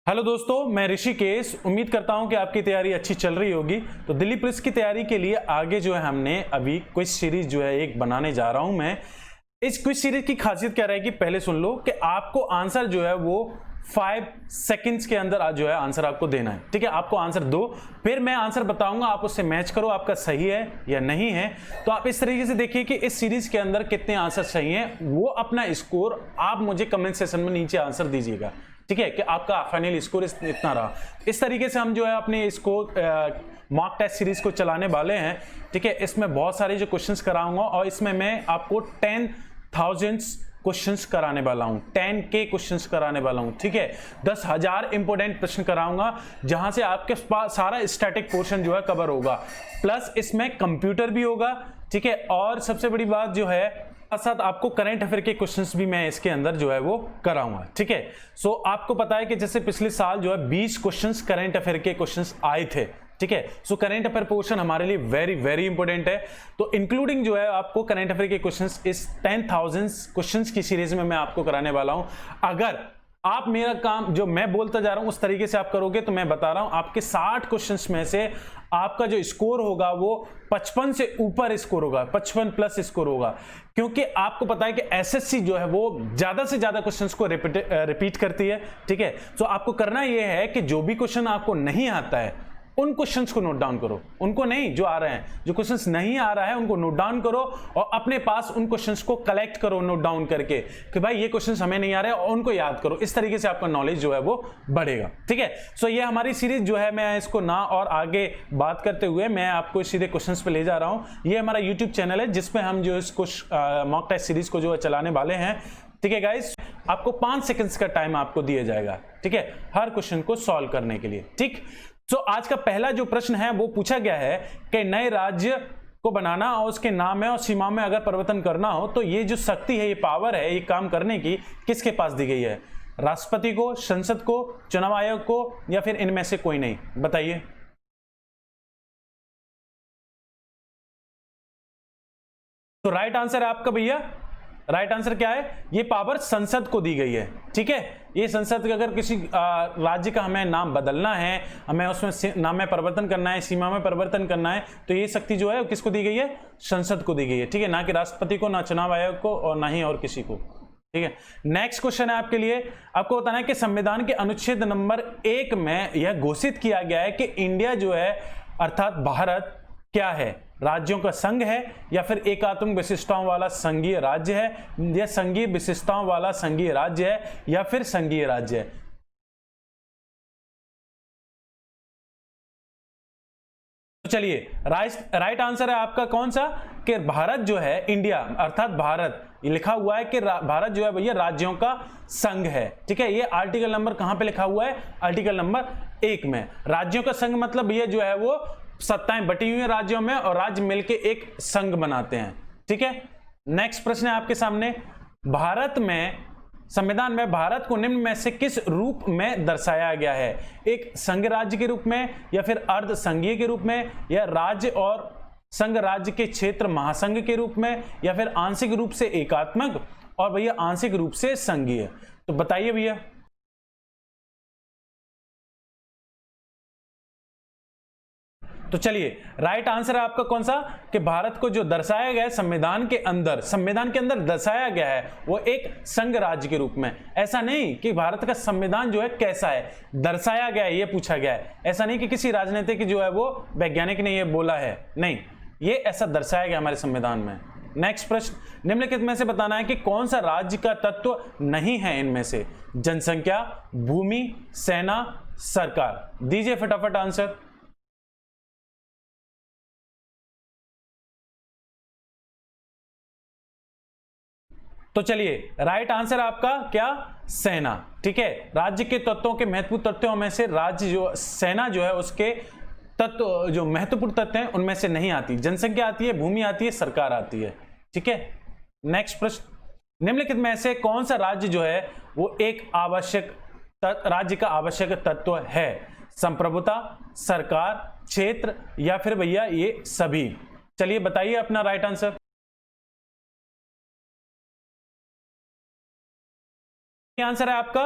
Hello दोस्तों, मैं ऋषिकेश। उम्मीद करता हूं कि आपकी तैयारी अच्छी चल रही होगी। तो दिल्ली पुलिस की तैयारी के लिए आगे जो है हमने अभी क्विज सीरीज जो है एक बनाने जा रहा हूं मैं। इस क्विज सीरीज की खासियत क्या रहेगी, पहले सुन लो कि आपको आंसर जो है वो 5 सेकंड्स के अंदर जो है आंसर आपको देना है। ठीक है, आपको आंसर दो, फिर मैं आंसर बताऊंगा, आप उससे मैच करो आपका सही है या नहीं है। तो आप इस तरीके से देखिए कि इस सीरीज के अंदर कितने आंसर सही हैं, वो अपना स्कोर आप मुझे कमेंट सेक्शन में नीचे आंसर दीजिएगा। ठीक है, कि आपका फाइनल स्कोर इतना रहा। इस तरीके से हम जो है अपने स्कोर मॉक टेस्ट सीरीज को चलाने वाले हैं। ठीक है, इसमें बहुत सारे जो क्वेश्चंस कराऊंगा और इसमें मैं आपको 10,000 क्वेश्चंस कराने वाला हूं, 10K क्वेश्चंस कराने वाला हूं। ठीक है, 10,000 इंपोर्टेंट प्रश्न कराऊंगा जहां से आपके पास सारा स्टैटिक पोर्शन जो है कवर होगा, प्लस इसमें कंप्यूटर भी होगा। ठीक है, और सबसे बड़ी बात जो है साथ आपको करंट अफेयर के क्वेश्चंस भी मैं इसके अंदर जो है वो कराऊंगा। ठीक है, सो आपको पता है कि जैसे पिछले साल जो है 20 क्वेश्चंस करंट अफेयर के क्वेश्चंस आए थे। ठीक है, सो करंट अफेयर पोर्शन हमारे लिए वेरी वेरी इंपॉर्टेंट है। तो इंक्लूडिंग जो है आपको करंट अफेयर के क्वेश्चंस इस 10,000 क्वेश्चंस की सीरीज में मैं आपको कराने वाला हूं। अगर आप मेरा काम जो मैं बोलता जा रहा हूं उस तरीके से आप करोगे तो मैं बता रहा हूं आपके 60 क्वेश्चंस में से आपका जो स्कोर होगा वो 55 से ऊपर स्कोर होगा, 55 प्लस स्कोर होगा। क्योंकि आपको पता है कि एसएससी जो है वो ज्यादा से ज्यादा क्वेश्चंस को रिपीट करती है। ठीक है, तो आपको करना यह है कि जो भी क्वेश्चन आपको नहीं आता है उन क्वेश्चंस को नोट डाउन करो, उनको नहीं जो आ रहे हैं, जो क्वेश्चंस नहीं आ रहा है उनको नोट डाउन करो और अपने पास उन क्वेश्चंस को कलेक्ट करो नोट डाउन करके कि भाई ये क्वेश्चंस हमें नहीं आ रहे और उनको याद करो। इस तरीके से आपका नॉलेज जो है वो बढ़ेगा। ठीक है, सो ये हमारी सीरीज जो है मैं इसको ना और आगे बात करते हुए मैं आपको सीधे क्वेश्चंस पे ले जा रहा हूं। ये हमारा यूट्यूब चैनल है जिसपे हम जो इसको मॉक टेस्ट सीरीज को जो चलाने वाले हैं। ठीक है गाइस, आपको 5 सेकंड्स का टाइम आपको दिया जाएगा। ठीक है, हर क्वेश्चन को सॉल्व करने के लिए। ठीक, तो आज का पहला जो प्रश्न है वो पूछा गया है कि नए राज्य को बनाना और उसके नाम है और सीमा में अगर परिवर्तन करना हो तो ये जो शक्ति है, ये पावर है, ये काम करने की किसके पास दी गई है? राष्ट्रपति को, संसद को, चुनाव आयोग को, या फिर इनमें से कोई नहीं? बताइए। तो राइट आंसर है आपका भैया, राइट आंसर क्या है? ये पावर संसद को दी गई है। ठीक है, ये संसद का अगर किसी राज्य का हमें नाम बदलना है, हमें उसमें नाम में परिवर्तन करना है, सीमा में परिवर्तन करना है, तो ये शक्ति जो है किसको दी गई है? संसद को दी गई है। ठीक है, ना कि राष्ट्रपति को, ना चुनाव आयोग को और ना ही और किसी को। ठीक है, नेक्स्ट क्वेश्चन है आपके लिए। आपको बताना है कि संविधान के अनुच्छेद नंबर 1 में यह घोषित किया गया है कि इंडिया जो है अर्थात भारत क्या है? राज्यों का संघ है या फिर एकात्मक विशिष्टताओं वाला संघीय राज्य है, या संघीय विशिष्टताओं वाला संघीय राज्य है, या फिर संघीय राज्य है? तो चलिए, राइट आंसर है आपका कौन सा? कि भारत जो है, इंडिया अर्थात भारत, ये लिखा हुआ है कि भारत जो है भैया राज्यों का संघ है। ठीक है, ये आर्टिकल नंबर कहां पे लिखा हुआ है? आर्टिकल नंबर 1 में। राज्यों का संघ मतलब ये जो है वो सत्ताएं बटी हुई हैं राज्यों में और राज्य मिलके एक संघ बनाते हैं। ठीक है, नेक्स्ट प्रश्न है आपके सामने। भारत में, संविधान में भारत को निम्न में से किस रूप में दर्शाया गया है? एक संघ राज्य के रूप में, या फिर अर्ध संघीय के रूप में, या राज्य और संघ राज्य के क्षेत्र महासंघ के रूप में, या फिर आंशिक रूप से एकात्मक और भैया आंशिक रूप से संघीय? तो बताइए भैया। तो चलिए, राइट आंसर है आपका कौन सा? कि भारत को जो दर्शाया गया है संविधान के अंदर, संविधान के अंदर दर्शाया गया है वो एक संघ राज्य के रूप में। ऐसा नहीं कि भारत का संविधान जो है कैसा है, दर्शाया गया है, ये पूछा गया है। ऐसा नहीं कि किसी राजनीतिक जो है वो वैज्ञानिक ने ये बोला है, नहीं, ये ऐसा दर्शाया गया हमारे संविधान में। नेक्स्ट प्रश्न, निम्नलिखित में से बताना है कि कौन सा राज्य का तत्व नहीं है इनमें से? जनसंख्या, भूमि, सेना, सरकार? दीजिए फटाफट आंसर। तो चलिए, राइट आंसर आपका क्या? सेना। ठीक है, राज्य के तत्वों के महत्वपूर्ण तत्वों में से राज्य जो सेना जो है उसके तत्व जो महत्वपूर्ण तत्व हैं उनमें से नहीं आती। जनसंख्या आती है, भूमि आती है, सरकार आती है। ठीक है, नेक्स्ट प्रश्न, निम्नलिखित में से कौन सा राज्य जो है वो एक आवश्यक राज्य का आवश्यक तत्व है? संप्रभुता, सरकार, क्षेत्र, या फिर भैया ये सभी? चलिए बताइए अपना राइट आंसर। आंसर है आपका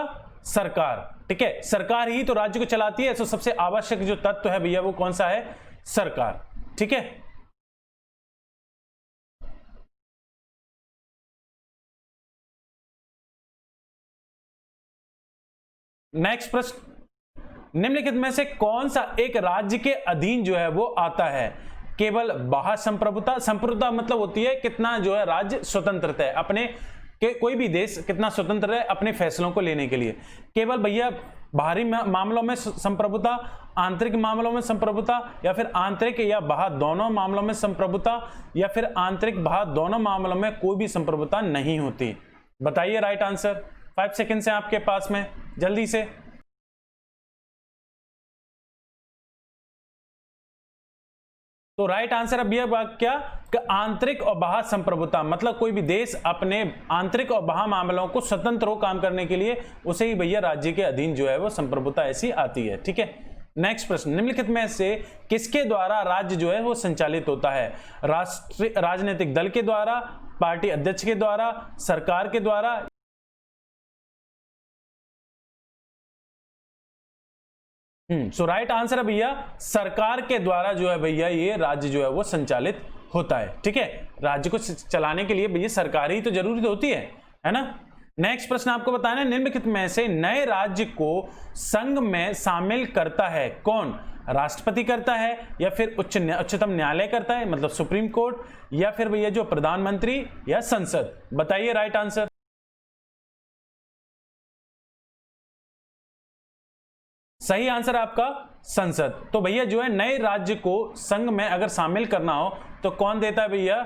सरकार। ठीक है, सरकार ही तो राज्य को चलाती है, तो सबसे आवश्यक जो तत्व है भैया वो कौन सा है? सरकार। ठीक है, नेक्स्ट प्रश्न, निम्नलिखित में से कौन सा एक राज्य के अधीन जो है वो आता है? केवल बाह्य संप्रभुता, संप्रभुता मतलब होती है कितना जो है राज्य स्वतंत्रता है अपने के, कोई भी देश कितना स्वतंत्र है अपने फैसलों को लेने के लिए। केवल भैया बाहरी मामलों में संप्रभुता, आंतरिक मामलों में संप्रभुता, या फिर आंतरिक या बाह्य दोनों मामलों में संप्रभुता, या फिर आंतरिक बाह्य दोनों मामलों में कोई भी संप्रभुता नहीं होती? बताइए राइट आंसर। 5 सेकेंड है आपके पास में, जल्दी से। तो राइट आंसर अब यह क्या कि आंतरिक और बाह्य संप्रभुता, मतलब कोई भी देश अपने आंतरिक और बाह्य मामलों को स्वतंत्र हो काम करने के लिए, उसे ही भैया राज्य के अधीन जो है वो संप्रभुता ऐसी आती है। ठीक है, नेक्स्ट प्रश्न, निम्नलिखित में से किसके द्वारा राज्य जो है वो संचालित होता है? राष्ट्रीय राजनीतिक दल के द्वारा, पार्टी अध्यक्ष के द्वारा, सरकार के द्वारा? सो राइट आंसर है भैया सरकार के द्वारा जो है भैया ये राज्य जो है वो संचालित होता है। ठीक है, राज्य को चलाने के लिए भैया सरकार ही तो जरूरी तो होती है ना। नेक्स्ट प्रश्न आपको बताना है, निम्नलिखित में से नए राज्य को संघ में शामिल करता है कौन? राष्ट्रपति करता है, या फिर उच्चतम न्यायालय करता है मतलब सुप्रीम कोर्ट, या फिर भैया जो प्रधानमंत्री या संसद? बताइए राइट आंसर। सही आंसर आपका संसद। तो भैया जो है नए राज्य को संघ में अगर शामिल करना हो तो कौन देता है भैया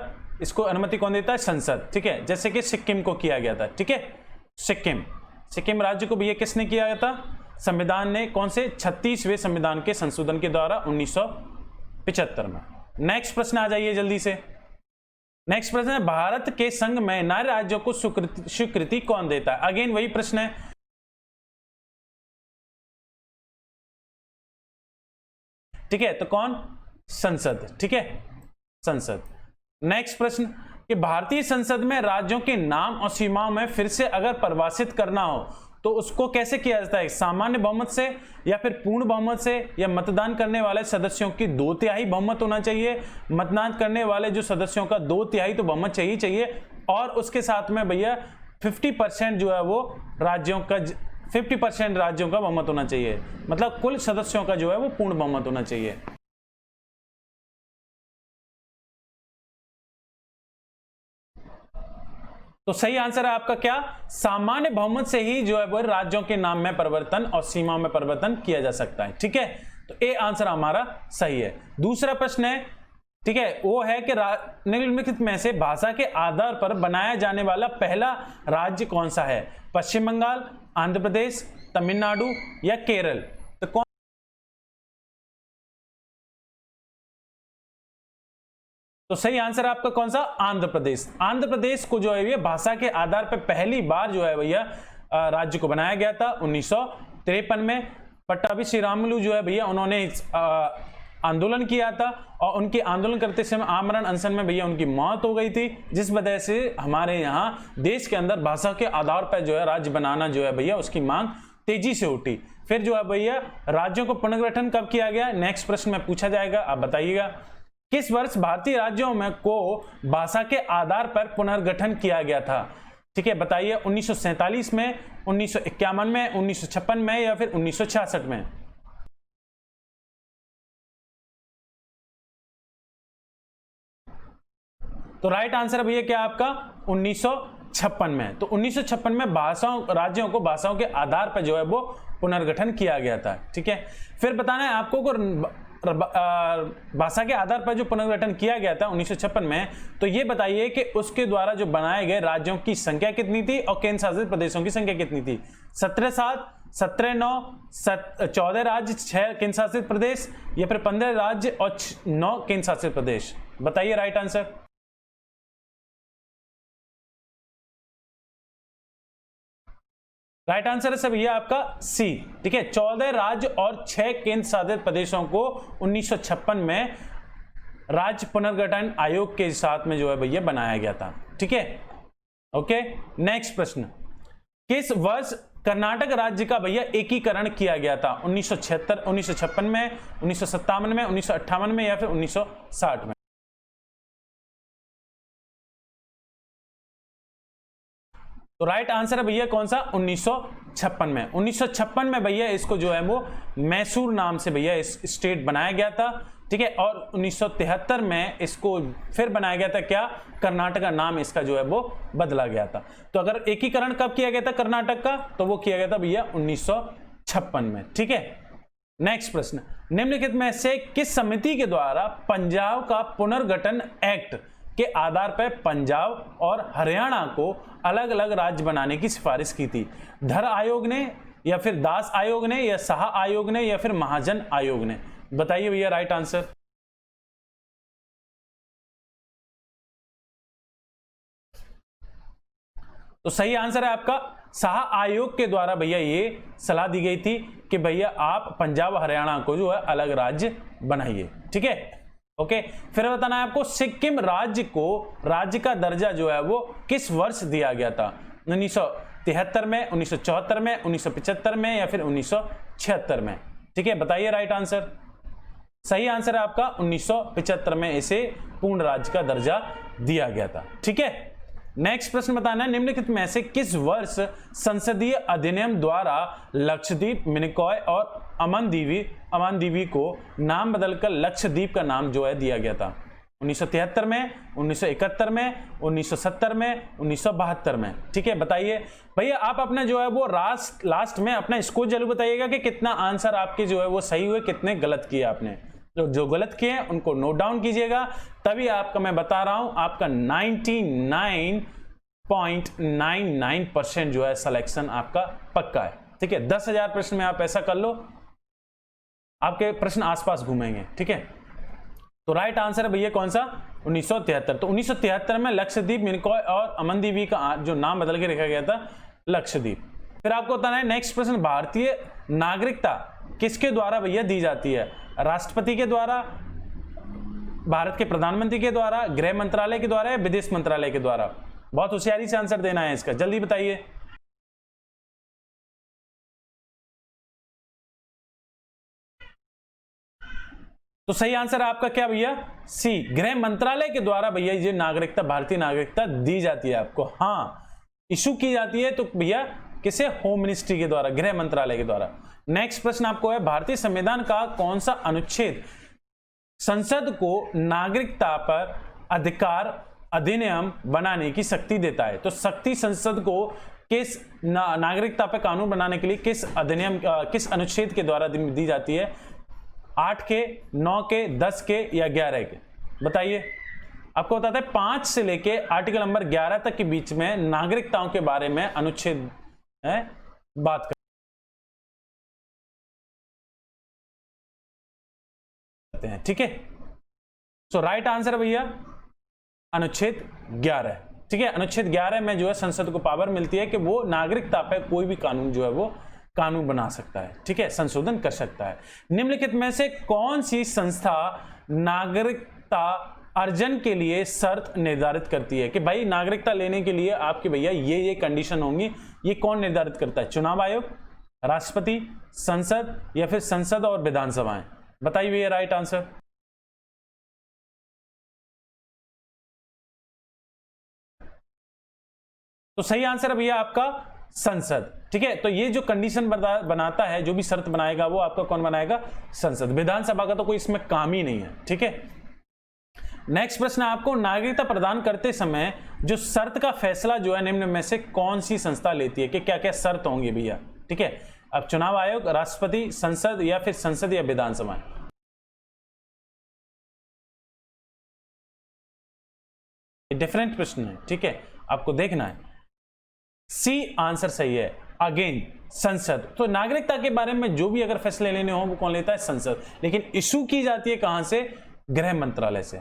इसको अनुमति? कौन देता है? संसद। ठीक है, जैसे कि सिक्किम को किया गया था। ठीक है, सिक्किम राज्य को भैया किसने किया गया था? संविधान ने, कौन से? 36वें संविधान के संशोधन के द्वारा 1975 में। नेक्स्ट प्रश्न आ जाइए जल्दी से। नेक्स्ट प्रश्न है, भारत के संघ में नए राज्यों को स्वीकृति कौन देता है? अगेन वही प्रश्न है, ठीक है, तो कौन? संसद। ठीक है, संसद। नेक्स्ट प्रश्न कि भारतीय संसद में राज्यों के नाम और सीमाओं में फिर से अगर परिभाषित करना हो तो उसको कैसे किया जाता है? सामान्य बहुमत से, या फिर पूर्ण बहुमत से, या मतदान करने वाले सदस्यों की 2/3 बहुमत होना चाहिए? मतदान करने वाले जो सदस्यों का 2/3 तो बहुमत चाहिए, और उसके साथ में भैया 50% जो है वो राज्यों का 50% राज्यों का बहुमत होना चाहिए, मतलब कुल सदस्यों का जो है वो पूर्ण बहुमत होना चाहिए। तो सही आंसर है आपका क्या? सामान्य बहुमत से ही जो है वो राज्यों के नाम में परिवर्तन और सीमाओं में परिवर्तन किया जा सकता है। ठीक है, तो ए आंसर हमारा सही है। दूसरा प्रश्न है, ठीक है, वो है कि निम्नलिखित में से भाषा के आधार पर बनाया जाने वाला पहला राज्य कौन सा है? पश्चिम बंगाल, आंध्र प्रदेश, तमिलनाडु या केरल? तो कौन? तो सही आंसर आपका कौन सा? आंध्र प्रदेश। आंध्र प्रदेश को जो है ये भाषा के आधार पर पहली बार जो है भैया राज्य को बनाया गया था 1953 में। पट्टाभी श्री रामुलु जो है भैया उन्होंने आंदोलन किया था, और उनके आंदोलन करते समय आमरण अनशन में भैया उनकी मौत हो गई थी, जिस वजह से हमारे यहाँ देश के अंदर भाषा के आधार पर जो है राज्य बनाना जो है भैया उसकी मांग तेजी से उठी। फिर जो है भैया राज्यों को पुनर्गठन कब किया गया? नेक्स्ट प्रश्न में पूछा जाएगा, आप बताइएगा। किस वर्ष भारतीय राज्यों में को भाषा के आधार पर पुनर्गठन किया गया था? ठीक है, बताइए। 1947 में, 1951 में, 1956 में, या फिर 1966 में? तो राइट आंसर है भैया क्या आपका? 1956 में। तो 1956 में राज्यों को भाषाओं के आधार पर जो है वो पुनर्गठन किया गया था। ठीक है, फिर बताना है आपको भाषा के आधार पर जो पुनर्गठन किया गया था 1956 में, तो ये बताइए कि उसके द्वारा जो बनाए गए राज्यों की संख्या कितनी थी और केंद्र शासित प्रदेशों की संख्या कितनी थी? 17/7, 17/9, 14 राज्य, 6 केंद्र शासित प्रदेश, या फिर 15 राज्य और 9 केंद्र शासित प्रदेश? बताइए राइट आंसर। राइट आंसर है सब ये आपका सी। ठीक है, 14 राज्य और 6 केंद्र शासित प्रदेशों को 1956 में राज्य पुनर्गठन आयोग के साथ में जो है भैया बनाया गया था। ठीक है, ओके। नेक्स्ट प्रश्न, किस वर्ष कर्नाटक राज्य का भैया एकीकरण किया गया था? 1976, 1956 में, 1957 में, 1958 में या फिर 1960 में? तो राइट आंसर है भैया कौन सा? 1956 में। 1956 में भैया इसको जो है वो मैसूर नाम से भैया इस स्टेट बनाया गया था, ठीक है। और 1973 में इसको फिर बनाया गया था क्या? कर्नाटक का नाम इसका जो है वो बदला गया था। तो अगर एकीकरण कब किया गया था कर्नाटक का? तो वो किया गया था भैया 1956 में, ठीक है। नेक्स्ट प्रश्न, निम्नलिखित में से किस समिति के द्वारा पंजाब का पुनर्गठन एक्ट के आधार पर पंजाब और हरियाणा को अलग अलग राज्य बनाने की सिफारिश की थी? धर आयोग ने, या फिर दास आयोग ने, या शाह आयोग ने, या फिर महाजन आयोग ने? बताइए भैया राइट आंसर। तो सही आंसर है आपका शाह आयोग के द्वारा भैया ये सलाह दी गई थी कि भैया आप पंजाब हरियाणा को जो है अलग राज्य बनाइए, ठीक है। ओके, फिर बताना है आपको सिक्किम राज्य को राज्य का दर्जा जो है वो किस वर्ष दिया गया था? 1973 में, 1974 में, 1975 में या फिर 1976 में? ठीक है, बताइए राइट आंसर। सही आंसर है आपका 1975 में इसे पूर्ण राज्य का दर्जा दिया गया था, ठीक है। नेक्स्ट प्रश्न बताना है निम्नलिखित में से किस वर्ष संसदीय अधिनियम द्वारा लक्षद्वीप, मिनिकॉय और अमनदीवी को नाम बदलकर लक्षद्वीप का नाम जो है दिया गया था? 1973 में, 1971 में, 1970 में, 1972 में? ठीक है, बताइए भैया। आप अपना जो है वो लास्ट में अपना स्कोर जरूर बताइएगा कि कितना आंसर आपके जो है वो सही हुए, कितने गलत किए आपने। जो गलत किए हैं उनको नोट डाउन कीजिएगा, तभी आपका मैं बता रहा हूं आपका 99.99% जो है सिलेक्शन आपका पक्का है, ठीक है। 10,000 प्रश्न में आप ऐसा कर लो, आपके प्रश्न आसपास घूमेंगे, ठीक है। तो राइट आंसर है भैया कौन सा? 1973। तो 1973 में लक्षद्वीप, मिनिकॉय और अमनदीवी का जो नाम बदल के रखा गया था लक्षद्वीप। फिर आपको बताना है नेक्स्ट प्रश्न, भारतीय नागरिकता किसके द्वारा भैया दी जाती है? राष्ट्रपति के द्वारा, भारत के प्रधानमंत्री के द्वारा, गृह मंत्रालय के द्वारा या विदेश मंत्रालय के द्वारा? बहुत होशियारी से आंसर देना है इसका, जल्दी बताइए। तो सही आंसर आपका क्या भैया? सी, गृह मंत्रालय के द्वारा भैया ये नागरिकता, भारतीय नागरिकता दी जाती है आपको। हाँ, इशू की जाती है तो भैया किसे? होम मिनिस्ट्री के द्वारा, गृह मंत्रालय के द्वारा। नेक्स्ट प्रश्न आपको है, भारतीय संविधान का कौन सा अनुच्छेद संसद को नागरिकता पर अधिकार अधिनियम बनाने की शक्ति देता है? तो शक्ति संसद को किस नागरिकता पर कानून बनाने के लिए किस अधिनियम, किस अनुच्छेद के द्वारा दी जाती है? 8 के, 9 के, 10 के या 11 के? बताइए। आपको बताते हैं 5 से लेके आर्टिकल नंबर 11 तक के बीच में नागरिकताओं के बारे में अनुच्छेद है बात करते हैं, ठीक है। सो राइट आंसर भैया अनुच्छेद 11, ठीक है। अनुच्छेद 11 में जो है संसद को पावर मिलती है कि वो नागरिकता पे कोई भी कानून जो है वो कानून बना सकता है, ठीक है, संशोधन कर सकता है। निम्नलिखित में से कौन सी संस्था नागरिकता अर्जन के लिए शर्त निर्धारित करती है कि भाई नागरिकता लेने के लिए आपके भैया ये कंडीशन होंगी? ये कौन निर्धारित करता है? चुनाव आयोग, राष्ट्रपति, संसद या फिर संसद और विधानसभाएं? बताइए भैया राइट आंसर। तो सही आंसर है भैया आपका संसद, ठीक है। तो ये जो कंडीशन बनाता है, जो भी शर्त बनाएगा वो आपका कौन बनाएगा? संसद। विधानसभा का तो कोई इसमें काम ही नहीं है, ठीक है। नेक्स्ट प्रश्न आपको, नागरिकता प्रदान करते समय जो शर्त का फैसला जो है निम्न में से कौन सी संस्था लेती है कि क्या क्या शर्त होंगी भैया? ठीक है, अब चुनाव आयोग, राष्ट्रपति, संसद या फिर संसद या विधानसभा? डिफरेंट प्रश्न है, ठीक है, आपको देखना है। सी आंसर सही है, अगेन संसद। तो नागरिकता के बारे में जो भी अगर फैसले लेने हो वो कौन लेता है? संसद। लेकिन इशू की जाती है कहां से? गृह मंत्रालय से,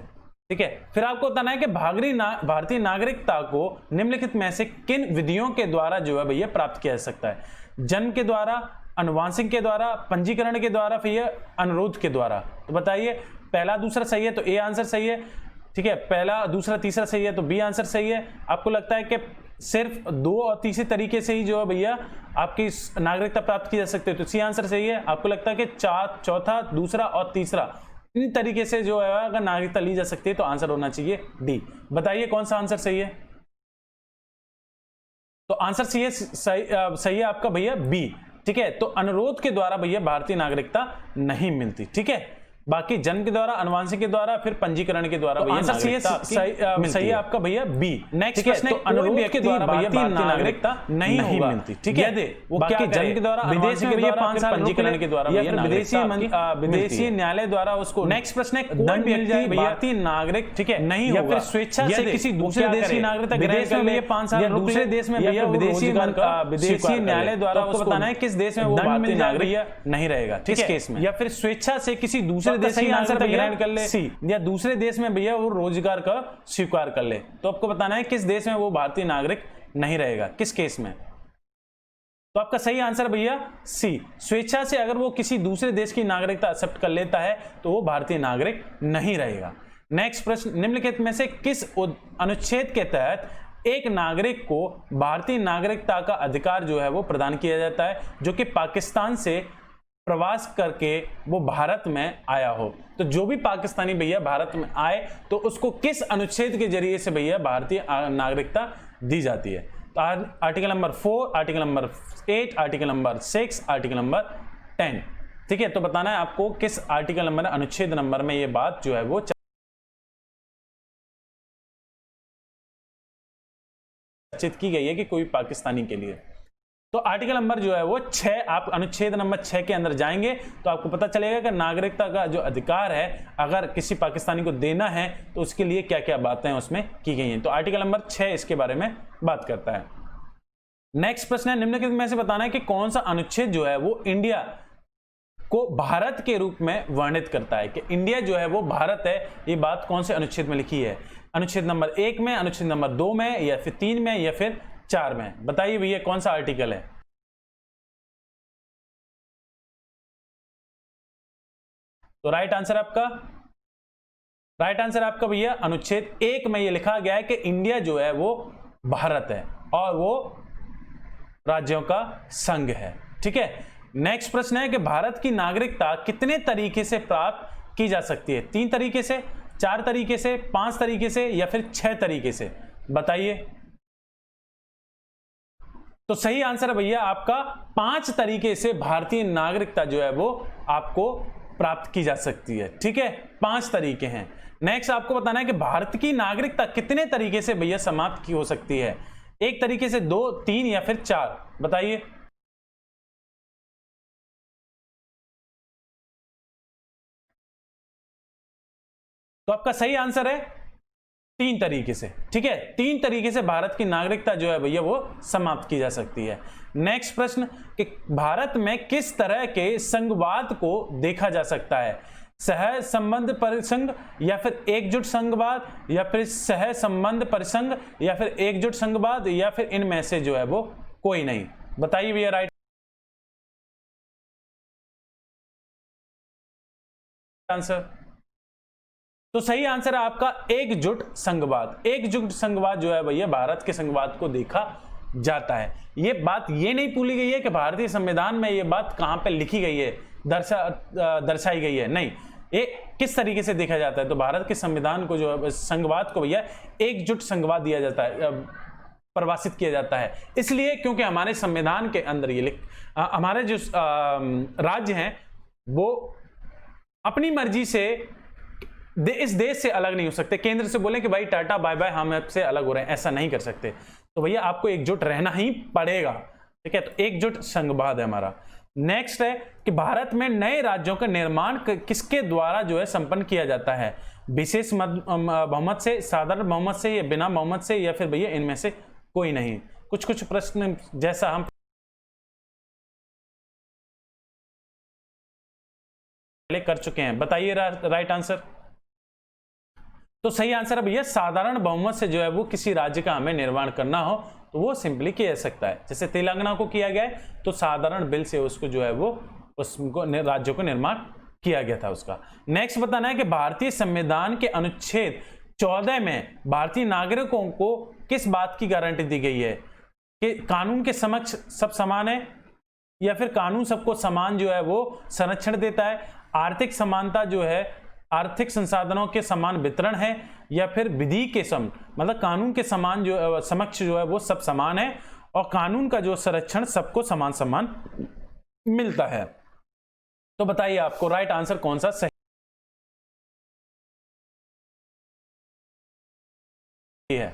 ठीक है। फिर आपको बताना है कि भारतीय नागरिकता को निम्नलिखित में से किन विधियों के द्वारा जो है भैया प्राप्त किया जा सकता है? जन्म के द्वारा, अनुवांशिक के द्वारा, पंजीकरण के द्वारा, फिर ये अनुरोध के द्वारा? तो बताइए, पहला दूसरा सही है तो ए आंसर सही है, ठीक है। पहला दूसरा तीसरा सही है तो बी आंसर सही है। आपको लगता है कि सिर्फ 2 और तीसरे तरीके से ही जो है भैया आपकी नागरिकता प्राप्त की जा सकती है। तो सी आंसर सही है। आपको लगता है कि चौथा, दूसरा और तीसरा इन तरीके से जो है अगर नागरिकता ली जा सकती है तो आंसर होना चाहिए डी। बताइए कौन सा आंसर सही है? तो आंसर सही है आपका भैया बी। ठीक है, तो अनुरोध के द्वारा भैया भारतीय नागरिकता नहीं मिलती। ठीक है, बाकी जन्म के द्वारा, अनुवांशिक के द्वारा, फिर पंजीकरण के द्वारा भैया सही है आपका भैया बी। नेक्स्ट प्रश्न है, अनुरोध के द्वारा भैया भारतीय नागरिकता नहीं मिलती। ठीक है, वो बाकी जन्म के द्वारा, विदेश में भैया 5 साल पंजीकरण के द्वारा भैया विदेशी न्यायालय द्वारा उसको। नेक्स्ट प्रश्न है, कोई व्यक्ति भारतीय नागरिक ठीक है नहीं या फिर स्वेच्छा से किसी दूसरे देश की नागरिकता ग्रहण कर ले 5 साल दूसरे देश में भैया विदेशी न्यायालय द्वारा उसको बताना है किस देश में वो भारतीय नागरिक नहीं रहेगा। किस केस में? या फिर स्वेच्छा से किसी दूसरे देश की नागरिकता ग्रहण कर ले सी, या दूसरे देश में भैया वो रोजगार का स्वीकार कर ले। तो आपको बताना है किस देश में वो भारतीय नागरिक नहीं रहेगा, किस केस में। तो आपका सही आंसर भैया सी, स्वेच्छा से अगर वो किसी दूसरे देश की नागरिकता एक्सेप्ट कर लेता है तो वो भारतीय नागरिक नहीं रहेगा। नेक्स्ट प्रश्न, निम्नलिखित में से किस अनुच्छेद के तहत एक नागरिक को भारतीय नागरिकता का अधिकार जो है वो प्रदान किया जाता है जो कि पाकिस्तान से प्रवास करके वो भारत में आया हो? तो जो भी पाकिस्तानी भैया भारत में आए तो उसको किस अनुच्छेद के जरिए से भैया भारतीय नागरिकता दी जाती है? तो article number 4, article number 8, article number 6, article number 10। ठीक है, तो बताना है आपको किस आर्टिकल नंबर, अनुच्छेद नंबर में ये बात जो है वो चर्चित की गई है कि कोई पाकिस्तानी के लिए। तो आर्टिकल नंबर जो है वो 6, आप अनुच्छेद नंबर 6 के अंदर जाएंगे तो आपको पता चलेगा कि नागरिकता का जो अधिकार है अगर किसी पाकिस्तानी को देना है तो उसके लिए क्या क्या बातें उसमें की गई हैं। तो आर्टिकल नंबर 6 इसके बारे में बात करता है। नेक्स्ट प्रश्न है, निम्नलिखित में से बताना है कि कौन सा अनुच्छेद जो है वो इंडिया को भारत के रूप में वर्णित करता है, कि इंडिया जो है वो भारत है। ये बात कौन से अनुच्छेद में लिखी है? अनुच्छेद नंबर 1 में, अनुच्छेद नंबर 2 में, या फिर 3 में, या फिर 4 में? बताइए भैया कौन सा आर्टिकल है? तो राइट आंसर आपका भैया अनुच्छेद 1 में ये लिखा गया है कि इंडिया जो है वो भारत है और वो राज्यों का संघ है। ठीक है, नेक्स्ट प्रश्न है कि भारत की नागरिकता कितने तरीके से प्राप्त की जा सकती है? 3 तरीके से, 4 तरीके से, 5 तरीके से, या फिर 6 तरीके से? बताइए। तो सही आंसर भैया आपका 5 तरीके से भारतीय नागरिकता जो है वो आपको प्राप्त की जा सकती है। ठीक है, 5 तरीके हैं। नेक्स्ट आपको बताना है कि भारत की नागरिकता कितने तरीके से भैया समाप्त की हो सकती है? 1 तरीके से, 2, 3, या फिर 4? बताइए। तो आपका सही आंसर है 3 तरीके से। ठीक है, 3 तरीके से भारत की नागरिकता जो है भैया वो समाप्त की जा सकती है। नेक्स्ट प्रश्न कि भारत में किस तरह के संघवाद को देखा जा सकता है? सह संबंध परिसंघ, या फिर एकजुट संघवाद, या फिर सह संबंध परिसंघ, या फिर एकजुट संघवाद, या फिर इनमें से जो है वो कोई नहीं? बताइए भैया राइट आंसर। तो सही आंसर है आपका एकजुट संघवाद। एकजुट संघवाद जो है भैया भारत के संघवाद को देखा जाता है। ये बात ये नहीं भूली गई है कि भारतीय संविधान में ये बात कहां पे लिखी गई है, दर्शाई गई है, नहीं, ये किस तरीके से देखा जाता है? तो भारत के संविधान को जो है संघवाद को भैया एकजुट संघवाद दिया जाता है, परिभाषित किया जाता है। इसलिए क्योंकि हमारे संविधान के अंदर ये हमारे जो राज्य हैं वो अपनी मर्जी से इस देश से अलग नहीं हो सकते। केंद्र से बोले कि भाई टाटा बाय बाय, हम आपसे अलग हो रहे हैं, ऐसा नहीं कर सकते। तो भैया आपको एकजुट रहना ही पड़ेगा। ठीक है, तो एकजुट संघवाद है हमारा। नेक्स्ट है कि भारत में नए राज्यों का निर्माण किसके द्वारा जो है संपन्न किया जाता है? विशेष बहुमत से, साधारण बहुमत से, या बिना बहुमत से, या फिर भैया इनमें से कोई नहीं? कुछ प्रश्न जैसा हम पहले कर चुके हैं। बताइए राइट आंसर। तो सही आंसर है भैया साधारण बहुमत से जो है वो किसी राज्य का हमें निर्माण करना हो तो वो सिंपली किया जा सकता है। जैसे तेलंगाना को किया गया है तो साधारण बिल से उसको जो है वो उसको राज्यों को निर्माण किया गया था उसका। नेक्स्ट बताना है कि भारतीय संविधान के अनुच्छेद 14 में भारतीय नागरिकों को किस बात की गारंटी दी गई है कि कानून के समक्ष सब समान है, या फिर कानून सबको समान जो है वो संरक्षण देता है, आर्थिक समानता जो है आर्थिक संसाधनों के समान वितरण है, या फिर विधि के सम मतलब कानून के समान जो समक्ष जो है वो सब समान है और कानून का जो संरक्षण सबको समान समान मिलता है। तो बताइए आपको राइट आंसर कौन सा सही है।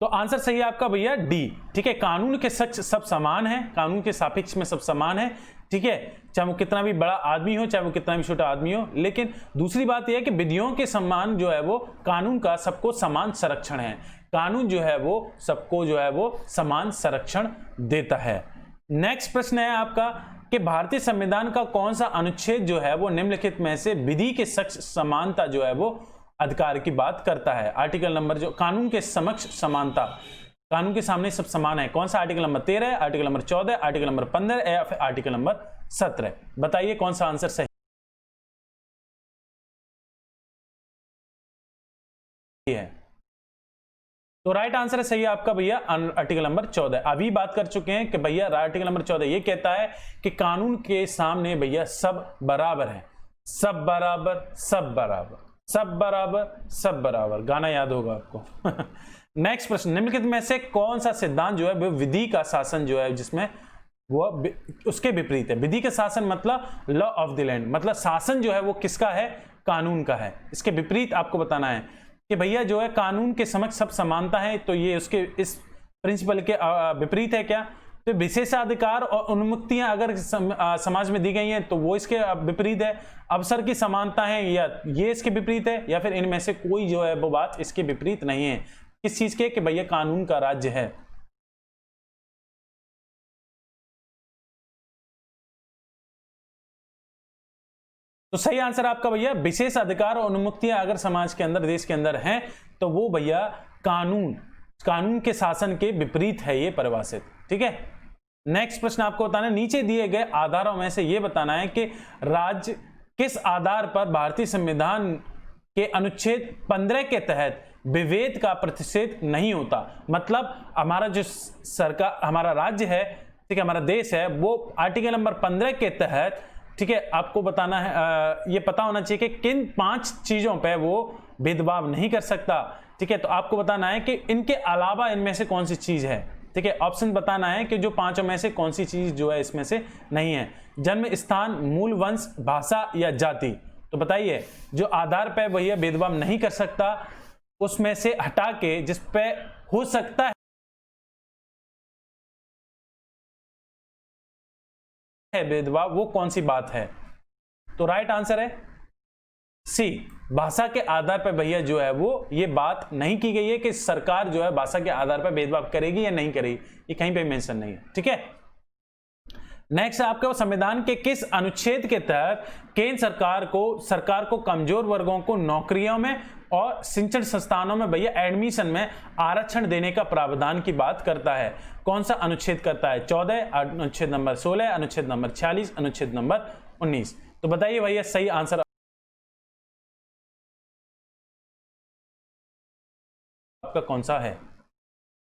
तो आंसर सही है आपका भैया डी। ठीक है, कानून के सच सब समान है, कानून के सापेक्ष में सब समान है। ठीक है, चाहे वो कितना भी बड़ा आदमी हो, चाहे वो कितना भी छोटा आदमी हो। लेकिन दूसरी बात यह है कि विधियों के सम्मान जो है वो कानून का सबको समान संरक्षण है, कानून जो है वो सबको जो है वो समान संरक्षण देता है। नेक्स्ट प्रश्न है आपका कि भारतीय संविधान का कौन सा अनुच्छेद जो है वो निम्नलिखित में से विधि के सच समानता जो है वो अधिकार की बात करता है। आर्टिकल नंबर जो कानून के समक्ष समानता, कानून के सामने सब समान है, कौन सा article number 13, article number 14, article number 15 या फिर आर्टिकल नंबर 17? बताइए कौन सा आंसर सही है। तो राइट आंसर है सही है आपका भैया आर्टिकल नंबर 14। अभी बात कर चुके हैं कि भैया आर्टिकल नंबर 14 ये कहता है कि कानून के सामने भैया सब बराबर है, सब बराबर सब बराबर सब बराबर सब बराबर, गाना याद होगा आपको। नेक्स्ट प्रश्न, निम्नलिखित में से कौन सा सिद्धांत जो है वो विधि का शासन जो है जिसमें वो उसके विपरीत है। विधि का शासन मतलब लॉ ऑफ द लैंड, मतलब शासन जो है वो किसका है, कानून का है। इसके विपरीत आपको बताना है कि भैया जो है कानून के समक्ष सब समानता है, तो ये उसके इस प्रिंसिपल के विपरीत है क्या? तो विशेषाधिकार और उन्मुक्तियां अगर समाज में दी गई हैं तो वो इसके विपरीत है। अवसर की समानता है या ये इसके विपरीत है, या फिर इनमें से कोई जो है वो बात इसके विपरीत नहीं है। किस चीज के? कि भैया कानून का राज्य है। तो सही आंसर आपका भैया विशेष अधिकार और उन्मुक्तियां अगर समाज के अंदर देश के अंदर हैं तो वो भैया कानून के शासन के विपरीत है ये परिभाषित। ठीक है, नेक्स्ट प्रश्न आपको बताना है, नीचे दिए गए आधारों में से ये बताना है कि राज्य किस आधार पर भारतीय संविधान के अनुच्छेद 15 के तहत विभेद का प्रतिषेध नहीं होता। मतलब हमारा जो सरकार हमारा राज्य है, ठीक है, हमारा देश है, वो आर्टिकल नंबर 15 के तहत, ठीक है, आपको बताना है ये पता होना चाहिए कि किन 5 चीजों पे वो भेदभाव नहीं कर सकता। ठीक है, तो आपको बताना है कि इनके अलावा इनमें से कौन सी चीज है। ठीक है, ऑप्शन बताना है कि जो 5 में से कौन सी चीज जो है इसमें से नहीं है। जन्म स्थान, मूल वंश, भाषा या जाति। तो बताइए जो आधार पे भैया भेदभाव नहीं कर सकता उसमें से हटा के जिस पे हो सकता है भेदभाव, वो कौन सी बात है? तो राइट आंसर है सी, भाषा के आधार पर भैया जो है वो ये बात नहीं की गई है कि सरकार जो है भाषा के आधार पर भेदभाव करेगी या नहीं करेगी, ये कहीं पे मेंशन नहीं है। ठीक है, नेक्स्ट आपके संविधान के किस अनुच्छेद के तहत केंद्र सरकार को कमजोर वर्गों को नौकरियों में और शिक्षण संस्थानों में भैया एडमिशन में आरक्षण देने का प्रावधान की बात करता है? कौन सा अनुच्छेद करता है? 14, अनुच्छेद नंबर 16, अनुच्छेद नंबर 46, अनुच्छेद नंबर 19। तो बताइए भैया सही आंसर आपका कौन सा है?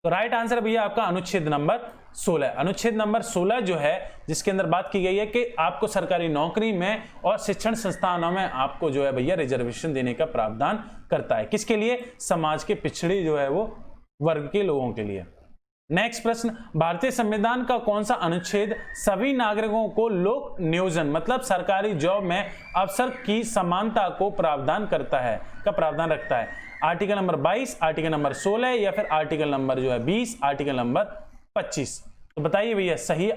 तो राइट आंसर भैया आपका अनुच्छेद नंबर 16। अनुच्छेद नंबर 16 जो है जिसके अंदर बात की गई है कि आपको सरकारी नौकरी में और शिक्षण संस्थानों में आपको जो है भैया रिजर्वेशन देने का प्रावधान करता है। किसके लिए? समाज के पिछड़े जो है वो वर्ग के लोगों के लिए। नेक्स्ट प्रश्न, भारतीय संविधान का कौन सा अनुच्छेद सभी नागरिकों को लोक नियोजन मतलब सरकारी जॉब में अवसर की समानता को प्रावधान करता है का प्रावधान रखता है? आर्टिकल नंबर 22, आर्टिकल नंबर 16 या फिर आर्टिकल नंबर जो है 20, आर्टिकल नंबर 25? तो बताइए भैया सही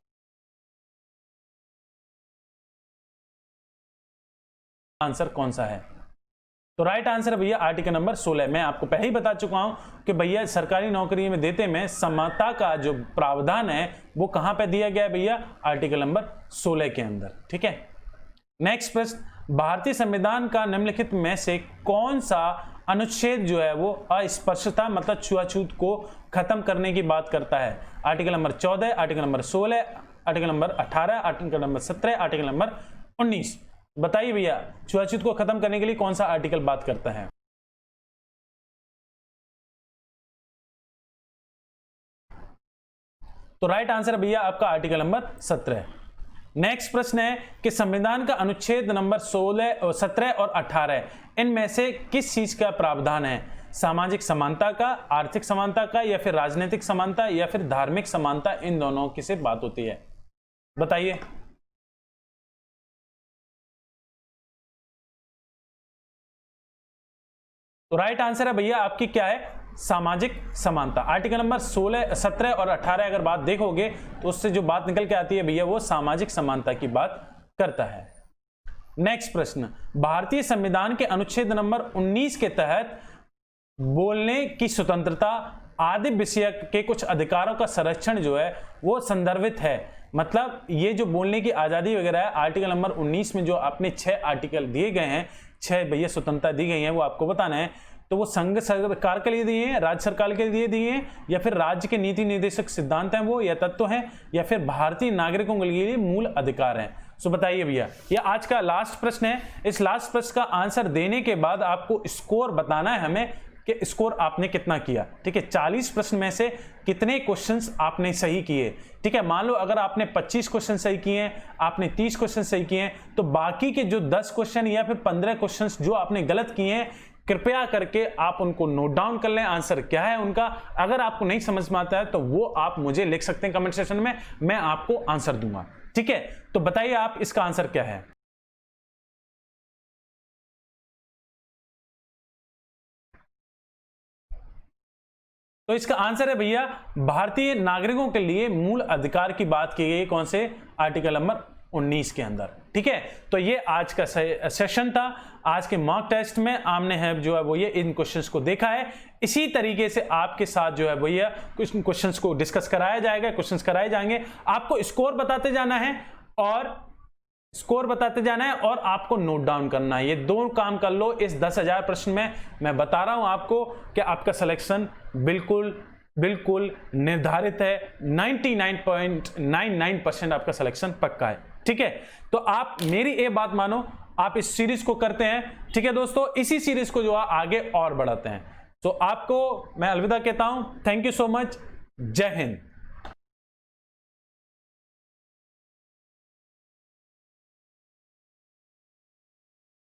आंसर कौन सा है? तो राइट आंसर भैया आर्टिकल नंबर 16। मैं आपको पहले ही बता चुका हूं कि भैया सरकारी नौकरी में देते में समानता का जो प्रावधान है वो कहां पे दिया गया है भैया? आर्टिकल नंबर 16 के अंदर। ठीक है, नेक्स्ट प्रश्न, भारतीय संविधान का निम्नलिखित में से कौन सा अनुच्छेद जो है वो अस्पृश्यता मतलब छुआछूत को खत्म करने की बात करता है? Article number 14, article number 16, article number 18, article number 17, article number 19? बताइए भैया छुआछूत को खत्म करने के लिए कौन सा आर्टिकल बात करता है? तो राइट आंसर है भैया आपका आर्टिकल नंबर 17। नेक्स्ट प्रश्न है कि संविधान का अनुच्छेद नंबर 16, 17 और 18 इनमें से किस चीज का प्रावधान है? सामाजिक समानता का, आर्थिक समानता का, या फिर राजनीतिक समानता, या फिर धार्मिक समानता, इन दोनों की से बात होती है, बताइए। तो राइट आंसर है भैया आपकी क्या है? सामाजिक समानता। आर्टिकल नंबर 16, 17 और 18 अगर बात देखोगे तो उससे जो बात निकल के आती है भैया वो सामाजिक समानता की बात करता है। नेक्स्ट प्रश्न, भारतीय संविधान के अनुच्छेद नंबर 19 के तहत बोलने की स्वतंत्रता आदि विषय के कुछ अधिकारों का संरक्षण जो है वो संदर्भित है। मतलब ये जो बोलने की आजादी वगैरह है, आर्टिकल नंबर 19 में जो आपने 6 आर्टिकल दिए गए हैं, 6 भैया स्वतंत्रता दी गई है, वो आपको बताना है। तो वो संघ सरकार के लिए दिए हैं, राज्य सरकार के लिए दिए हैं, या फिर राज्य के नीति निर्देशक सिद्धांत हैं वो, या तत्व हैं, या फिर भारतीय नागरिकों के लिए मूल अधिकार हैं। सो बताइए भैया, ये आज का लास्ट प्रश्न है। इस लास्ट प्रश्न का आंसर देने के बाद आपको स्कोर बताना है हमें कि स्कोर आपने कितना किया। ठीक है, 40 प्रश्न में से कितने क्वेश्चंस आपने सही किए। ठीक है, मान लो अगर आपने 25 क्वेश्चन सही किए हैं, आपने 30 क्वेश्चन सही किए हैं, तो बाकी के जो 10 क्वेश्चन या फिर 15 क्वेश्चंस जो आपने गलत किए हैं, कृपया करके आप उनको नोट डाउन कर लें, आंसर क्या है उनका। अगर आपको नहीं समझ में आता है तो वो आप मुझे लिख सकते हैं कमेंट सेक्शन में, मैं आपको आंसर दूंगा। ठीक है, तो बताइए आप इसका आंसर क्या है। तो इसका आंसर है भैया भारतीय नागरिकों के लिए मूल अधिकार की बात की गई, कौन से? आर्टिकल नंबर 19 के अंदर। ठीक है, तो ये आज का सेशन था। आज के मॉक टेस्ट में आमने है जो है वो ये इन क्वेश्चंस को देखा है। इसी तरीके से आपके साथ जो है भैया कुछ क्वेश्चंस को डिस्कस कराया जाएगा, क्वेश्चंस कराए जाएंगे, आपको स्कोर बताते जाना है और आपको नोट डाउन करना है। ये दो काम कर लो इस 10,000 प्रश्न में। मैं बता रहा हूं आपको कि आपका सिलेक्शन बिल्कुल निर्धारित है। 99.99% आपका सिलेक्शन पक्का है। ठीक है, तो आप मेरी ये बात मानो, आप इस सीरीज को करते हैं। ठीक है दोस्तों, इसी सीरीज को जो है आगे और बढ़ाते हैं। तो आपको मैं अलविदा कहता हूं। Thank you so much. जय हिंद।